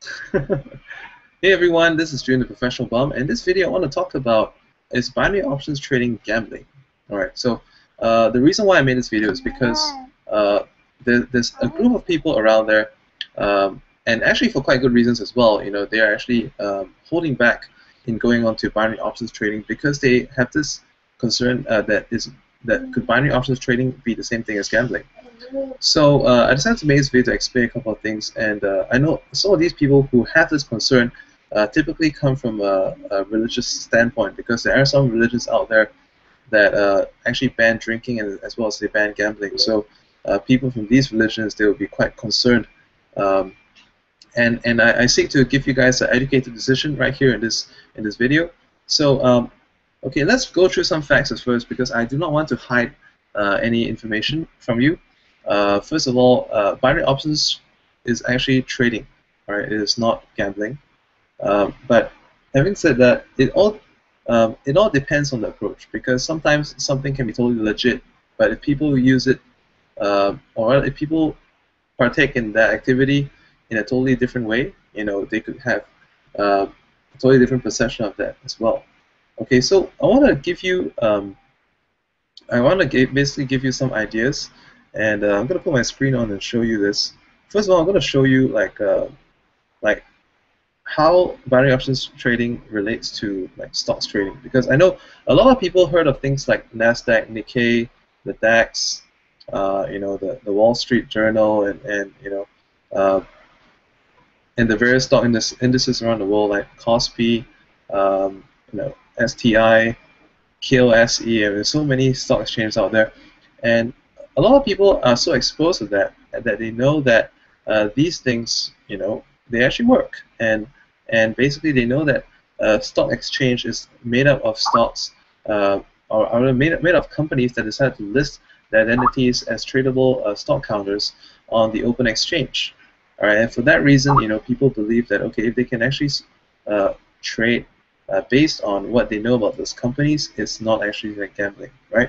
Hey everyone, this is June the Professional Bum, and this video I want to talk about is binary options trading gambling. Alright, so the reason why I made this video is because uh, there's a group of people around there, and actually for quite good reasons as well. You know, they are actually holding back in going on to binary options trading because they have this concern that could binary options trading be the same thing as gambling. So I decided to make this video to explain a couple of things, and I know some of these people who have this concern typically come from a religious standpoint, because there are some religions out there that actually ban drinking and as well as they ban gambling. So people from these religions, they will be quite concerned, um, and I seek to give you guys an educated decision right here in this video. So okay, let's go through some facts at first, because I do not want to hide any information from you. First of all, binary options is actually trading, right? It is not gambling. But having said that, it all depends on the approach, because sometimes something can be totally legit, but if people use it, or if people partake in that activity in a totally different way, you know, they could have a totally different perception of that as well. Okay, so I want to give you, basically give you some ideas, and I'm going to put my screen on and show you this. First of all, I'm going to show you like how binary options trading relates to like stocks trading, because I know a lot of people heard of things like Nasdaq, Nikkei, the DAX, you know, the Wall Street Journal, and you know, and the various stock indices around the world like KOSPI, you know, STI, KOSE, and there's so many stock exchanges out there, and a lot of people are so exposed to that they know that these things, you know, they actually work, and basically they know that stock exchange is made up of stocks, or made up of companies that decide to list their identities as tradable stock counters on the open exchange. All right, and for that reason, you know, people believe that, okay, if they can actually trade based on what they know about those companies, it's not actually like gambling, right?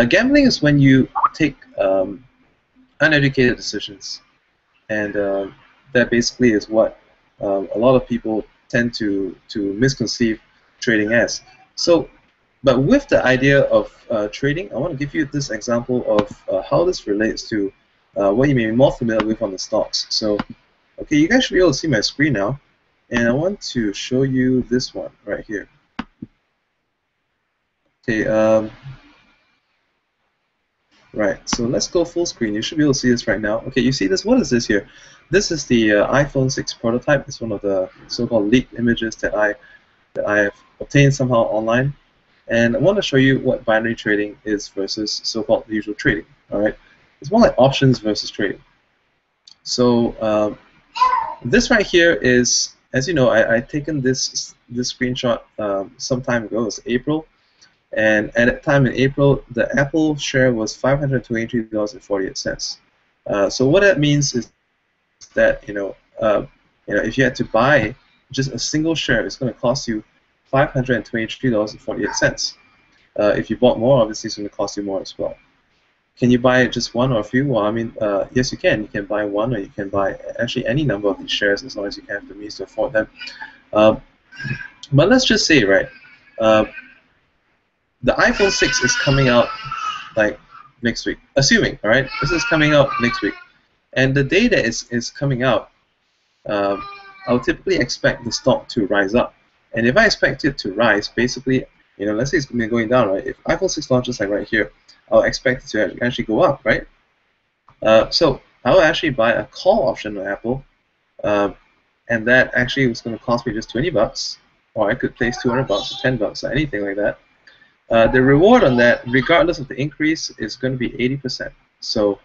Gambling is when you take uneducated decisions, and that basically is what a lot of people tend to misconceive trading as. So, but with the idea of trading, I want to give you this example of how this relates to what you may be more familiar with on the stocks. So, okay, you guys should be able to see my screen now, and I want to show you this one right here. Okay, right, so let's go full screen. You should be able to see this right now. Okay, you see this? What is this here? This is the iPhone 6 prototype. It's one of the so-called leaked images that I have obtained somehow online. And I want to show you what binary trading is versus so-called usual trading. All right, it's more like options versus trading. So this right here is, as you know, I'd taken this screenshot some time ago. It was April. And at that time in April, the Apple share was $523.48. So what that means is that you know, if you had to buy just a single share, it's going to cost you $523.48. If you bought more, obviously it's going to cost you more as well. Can you buy just one or a few? Well, I mean, yes, you can. You can buy one, or you can buy actually any number of these shares as long as you have the means to afford them. But let's just say, right, the iPhone 6 is coming out like next week, assuming, all right, this is coming out next week, and the day that is coming out, I'll typically expect the stock to rise up, and if I expect it to rise, basically, you know, let's say it's going down, right? If iPhone 6 launches like right here, I'll expect it to actually go up, right? So I'll actually buy a call option on Apple, and that actually was going to cost me just 20 bucks, or I could place 200 bucks or 10 bucks or anything like that. The reward on that, regardless of the increase, is going to be 80%. So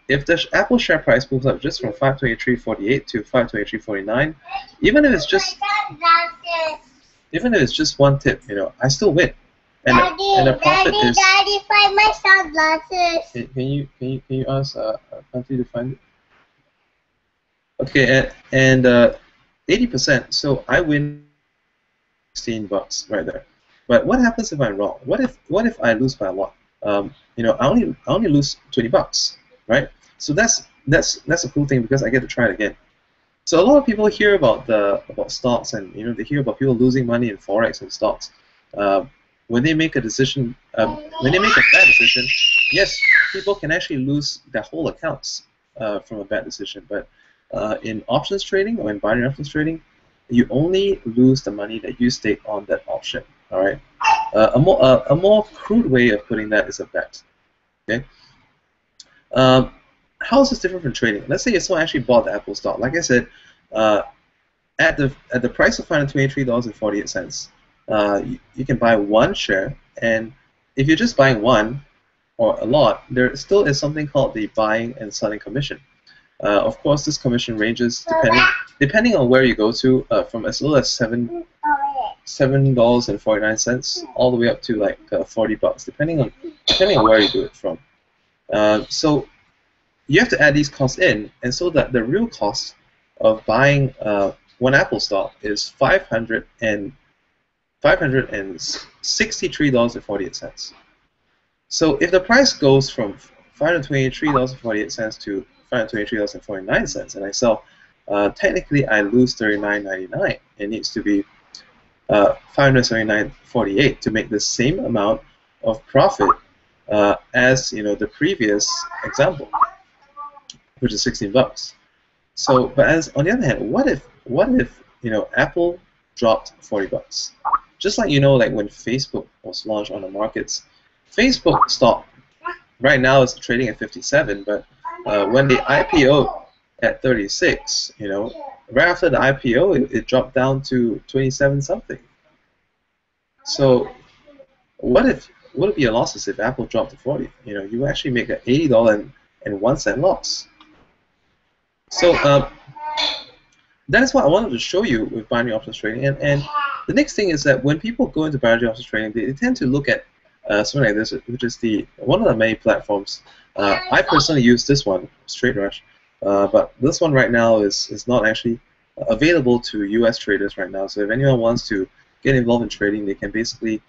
if the Apple share price moves up just from 523.48 to 523.49, even if it's just one tip, you know, I still win. And the profit is. Daddy, find my sunglasses. Can you ask Auntie to find it? Okay, and 80%. So I win 16 bucks right there. But what happens if I'm wrong? What if I lose by a lot? You know, I only lose 20 bucks, right? So that's a cool thing, because I get to try it again. So a lot of people hear about stocks, and they hear about people losing money in forex and stocks. When they make a decision, when they make a bad decision, yes, people can actually lose their whole accounts from a bad decision. But in options trading or in binary options trading, you only lose the money that you stake on that option. All right. A more crude way of putting that is a bet. Okay. How is this different from trading? Let's say if someone actually bought the Apple stock. Like I said, at the price of $523.48, you can buy one share, and if you're just buying one or a lot, there still is something called the buying and selling commission. Of course, this commission ranges depending on where you go to, from as little as $7.49 all the way up to like $40, depending on where you do it from. So you have to add these costs in, and so that the real cost of buying one Apple stock is $563.48. So if the price goes from $523.48 to $523.49, and I sell, technically I lose $39.99. It needs to be $579.48 to make the same amount of profit as the previous example, which is $16. So, but on the other hand, what if Apple dropped $40? Just like like when Facebook was launched on the markets, Facebook stock right now is trading at 57, but when they IPO at 36, right after the IPO, it dropped down to 27 something. So, what if would it be a loss if Apple dropped to 40? You actually make an $80.01 loss. So that is what I wanted to show you with binary options trading. And the next thing is that when people go into binary options trading, they tend to look at something like this, which is one of the many platforms. I personally use this one, TradeRush, but this one right now is not actually available to U.S. traders right now. So if anyone wants to get involved in trading, they can basically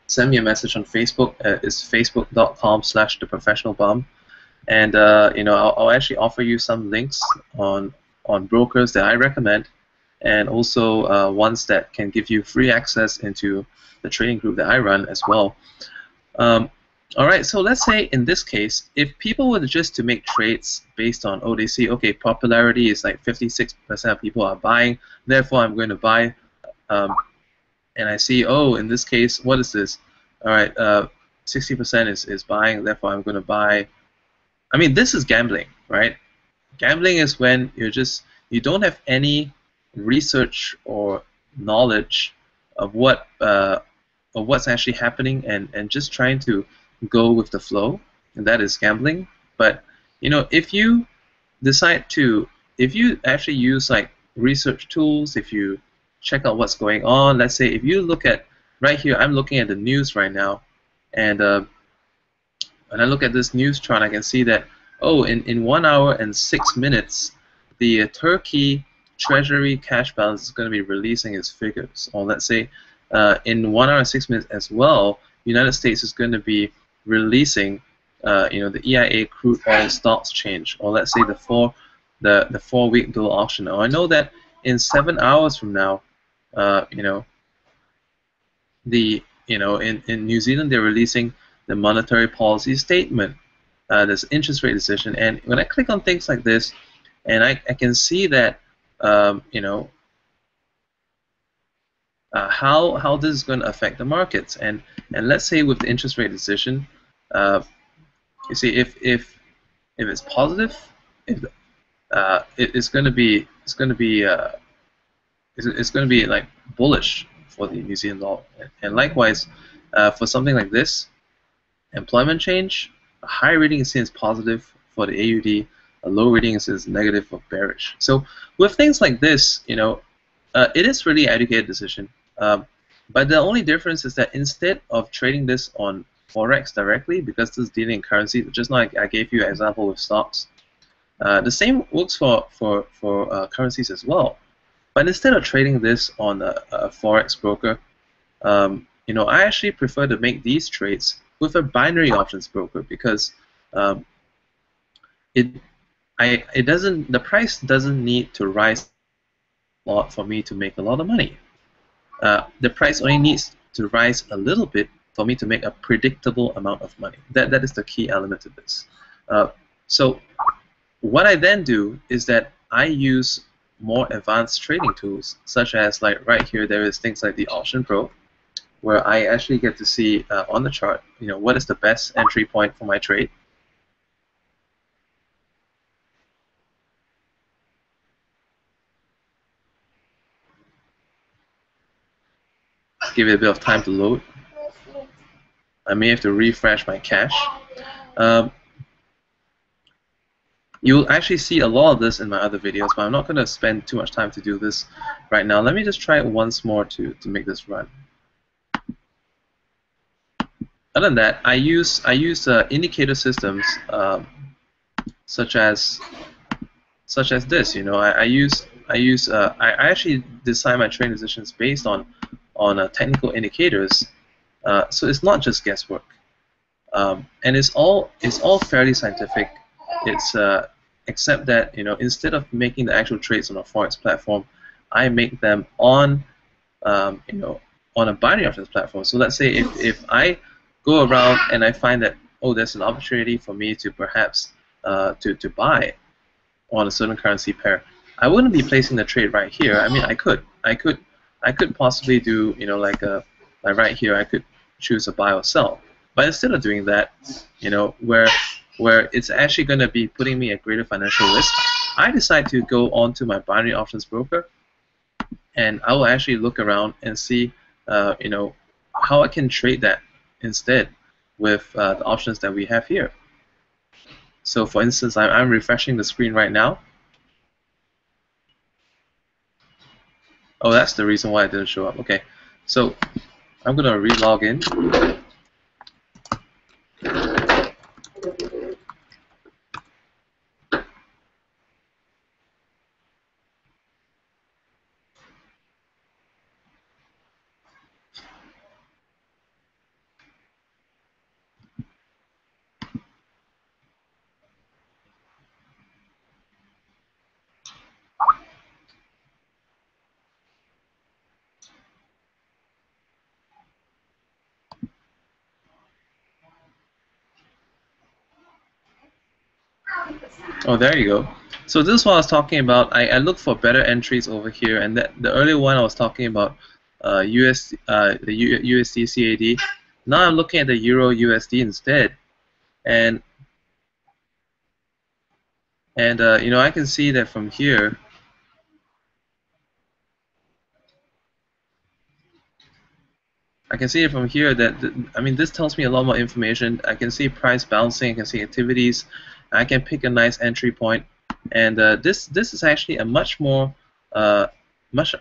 send me a message on Facebook. It's facebook.com/theprofessionalbum, and I'll actually offer you some links on brokers that I recommend, and also ones that can give you free access into the trading group that I run as well. All right, so let's say in this case, if people were just to make trades based on, they see, okay, popularity is like 56% of people are buying, therefore I'm going to buy, and I see, in this case, what is this? All right, 60% is buying, therefore I'm going to buy. I mean, this is gambling, right? Gambling is when you don't have any research or knowledge of what's actually happening, and just trying to go with the flow, and that is gambling. But if you actually use like research tools, if you check out what's going on, let's say if you look at right here, I'm looking at the news right now, and when I look at this news chart, I can see that in 1 hour and 6 minutes, the Turkey Treasury cash balance is going to be releasing its figures. Or let's say in 1 hour and 6 minutes as well, United States is going to be releasing the EIA crude oil stocks change, or let's say the 4-week dual auction. Now I know that in 7 hours from now, in New Zealand they're releasing the monetary policy statement, this interest rate decision, and when I click on things like this, and I can see that how this is going to affect the markets, and let's say with the interest rate decision, you see if it's positive, it's going to be like bullish for the New Zealand dollar, and likewise for something like this, employment change, a high reading is seen as positive for the AUD, a low reading is negative or bearish. So with things like this, it is really an educated decision. But the only difference is that instead of trading this on Forex directly, because this is dealing in currency, just like I gave you an example with stocks, the same works for currencies as well. But instead of trading this on a Forex broker, I actually prefer to make these trades with a binary options broker, because I the price doesn't need to rise a lot for me to make a lot of money. The price only needs to rise a little bit for me to make a predictable amount of money. That is the key element of this. So what I then do is that I use more advanced trading tools, such as, like right here, there is things like the Option Pro, where I actually get to see on the chart, what is the best entry point for my trade. Give it a bit of time to load. I may have to refresh my cache. You'll actually see a lot of this in my other videos, but I'm not going to spend too much time to do this right now. Let me just try it once more to make this run. Other than that, I use indicator systems such as this. I actually design my trading decisions based on technical indicators. So it's not just guesswork, and it's all fairly scientific. It's except that instead of making the actual trades on a forex platform, I make them on on a binary options platform. So let's say if I go around and I find that there's an opportunity for me to perhaps to buy on a certain currency pair, I wouldn't be placing the trade right here. I mean, I could possibly do like right here I could choose a buy or sell, but instead of doing that, where it's actually going to be putting me at greater financial risk, I decide to go onto my binary options broker, and I will actually look around and see how I can trade that instead with the options that we have here. So for instance, I'm refreshing the screen right now. Oh, that's the reason why it didn't show up. Okay, so I'm going to re-log in. Oh, there you go. So this is what I was talking about. I look for better entries over here, and the earlier one I was talking about the USD CAD. Now I'm looking at the Euro USD instead, and I can see that from here. I can see it from here that this tells me a lot more information. I can see price bouncing. I can see activities. I can pick a nice entry point, and this is actually a much more much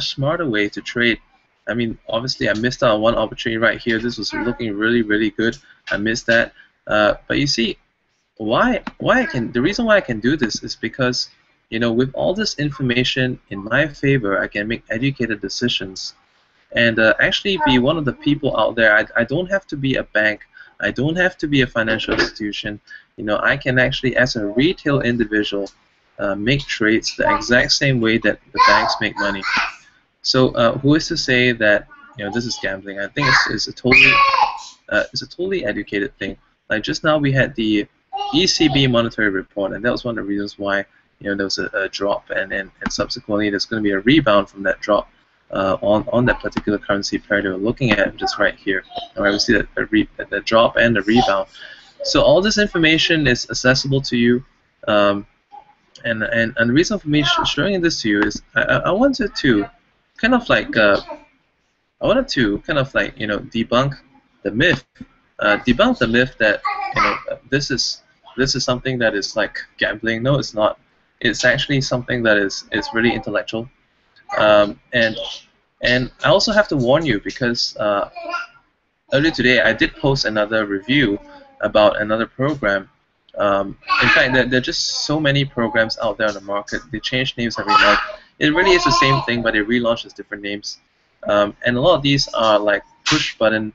smarter way to trade. I mean, obviously I missed out on one opportunity right here. This was looking really good. I missed that. But you see, the reason why I can do this is because with all this information in my favor, I can make educated decisions, and actually be one of the people out there. I don't have to be a bank. I don't have to be a financial institution. I can actually, as a retail individual, make trades the exact same way that the banks make money. So who is to say that this is gambling? I think it's a totally educated thing. Like just now we had the ECB monetary report, and that was one of the reasons why there was a drop, and subsequently there's going to be a rebound from that drop on that particular currency pair that we're looking at just right here. All right, we see that the drop and the rebound. So all this information is accessible to you, and the reason for me showing this to you is I wanted to kind of like debunk the myth, that this is something that is like gambling. No, it's not. It's actually something that is really intellectual. And I also have to warn you, because earlier today I did post another review about another program. In fact, there are just so many programs out there on the market. They change names every month. It really is the same thing, but they relaunch as different names. And a lot of these are like push button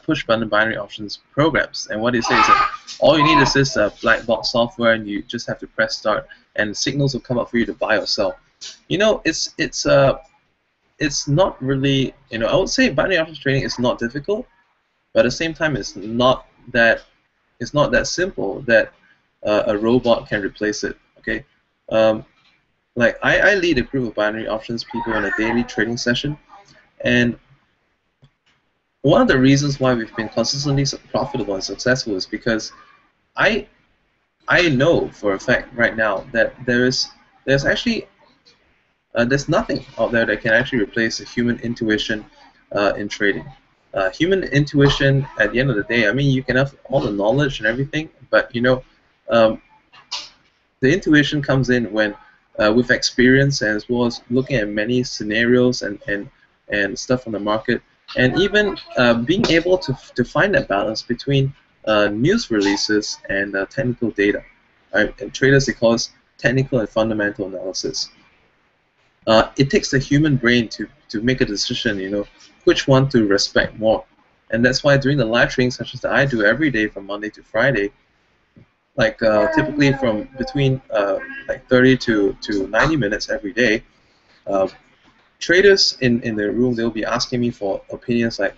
push button binary options programs. And what they say is that all you need is this black box software, and you just have to press start, and signals will come up for you to buy or sell. You know, it's not really, you know, I would say binary options trading is not difficult, but at the same time it's not that simple that a robot can replace it. Okay, like I lead a group of binary options people in a daily trading session, and one of the reasons why we've been consistently profitable and successful is because I know for a fact right now that there's actually there's nothing out there that can actually replace human intuition in trading. Human intuition, at the end of the day, I mean, you can have all the knowledge and everything, but you know, the intuition comes in when with experience, as well as looking at many scenarios and stuff on the market, and even being able to find that balance between news releases and technical data. Right? And traders, they call this technical and fundamental analysis. It takes the human brain to make a decision, you know, which one to respect more. And that's why during the live trading sessions that I do every day from Monday to Friday, like typically from between like 30 to 90 minutes every day, traders in the room, they'll be asking me for opinions like,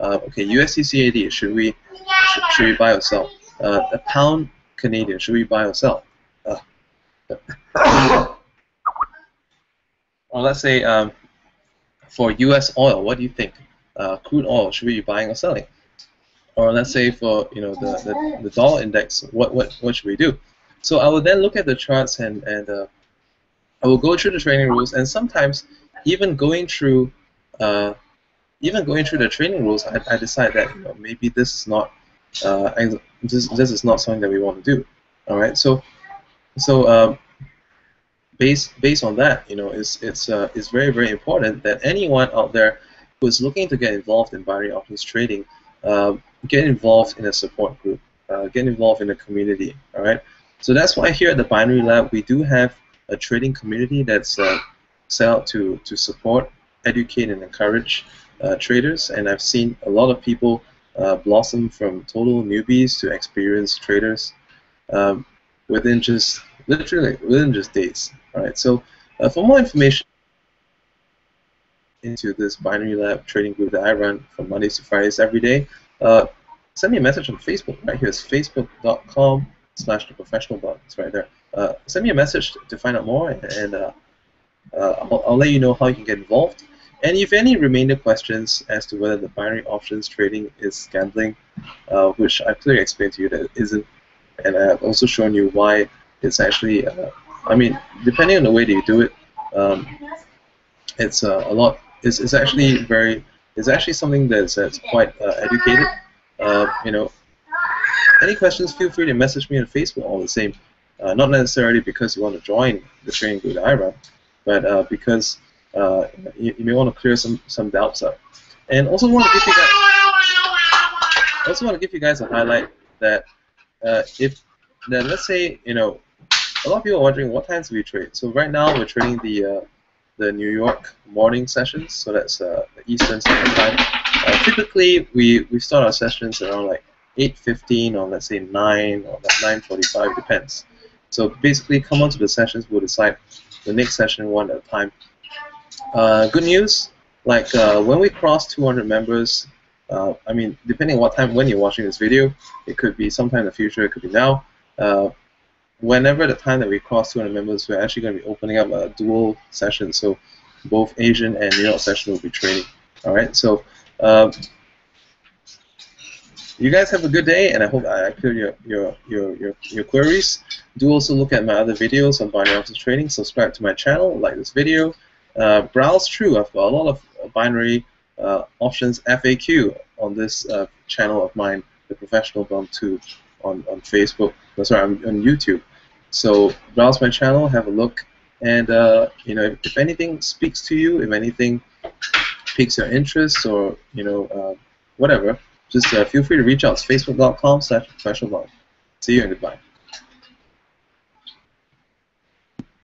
okay, USD CAD, should we buy or sell? The pound Canadian, should we buy or sell? Or let's say for US oil, what do you think? Crude oil, should we be buying or selling? Or let's say for, you know, the dollar index, what should we do? So I will then look at the charts and I will go through the trading rules, and sometimes even going through the trading rules, I decide that, you know, maybe this is not this is not something that we want to do. All right, so based on that, you know, it's very, very important that anyone out there who is looking to get involved in binary options trading, get involved in a support group, get involved in a community. All right, so that's why here at the Binary Lab we do have a trading community that's set out to support, educate, and encourage traders. And I've seen a lot of people blossom from total newbies to experienced traders within just days. All right, so for more information into this Binary Lab trading group that I run from Mondays to Fridays every day, send me a message on Facebook. Right here is facebook.com/theprofessionalbum. It's right there. Send me a message to find out more, and I'll let you know how you can get involved. And if you have any remainder questions as to whether the binary options trading is gambling, which I clearly explained to you that it isn't, and I've also shown you why it's actually, I mean, depending on the way that you do it, it's a lot. It's actually something that's quite educated. You know, any questions? Feel free to message me on Facebook. All the same, not necessarily because you want to join the trading group that I run, but because you may want to clear some doubts up. And also want to give you guys a highlight that let's say, you know, a lot of people are wondering what times do we trade. So right now we're trading the New York morning sessions, so that's the Eastern Standard Time. Typically we start our sessions around like 8:15 or let's say 9 or 9:45, depends. So basically come onto the sessions, we'll decide the next session one at a time. Good news, like when we cross 200 members, I mean, depending on what time when you're watching this video, it could be sometime in the future, it could be now. Whenever the time that we cross 200 members, we're actually going to be opening up a dual session, so both Asian and New York session will be trading. All right, so you guys have a good day, and I hope I cleared your queries. Do also look at my other videos on binary options trading. Subscribe to my channel, like this video. Browse through. I've got a lot of binary options FAQ on this channel of mine, The Professional Bum 2, on Facebook. No, sorry, on YouTube. So browse my channel, have a look, and you know, if anything speaks to you, if anything piques your interest, or you know, whatever, just feel free to reach out. It's facebook.com/professionalbum. See you and goodbye.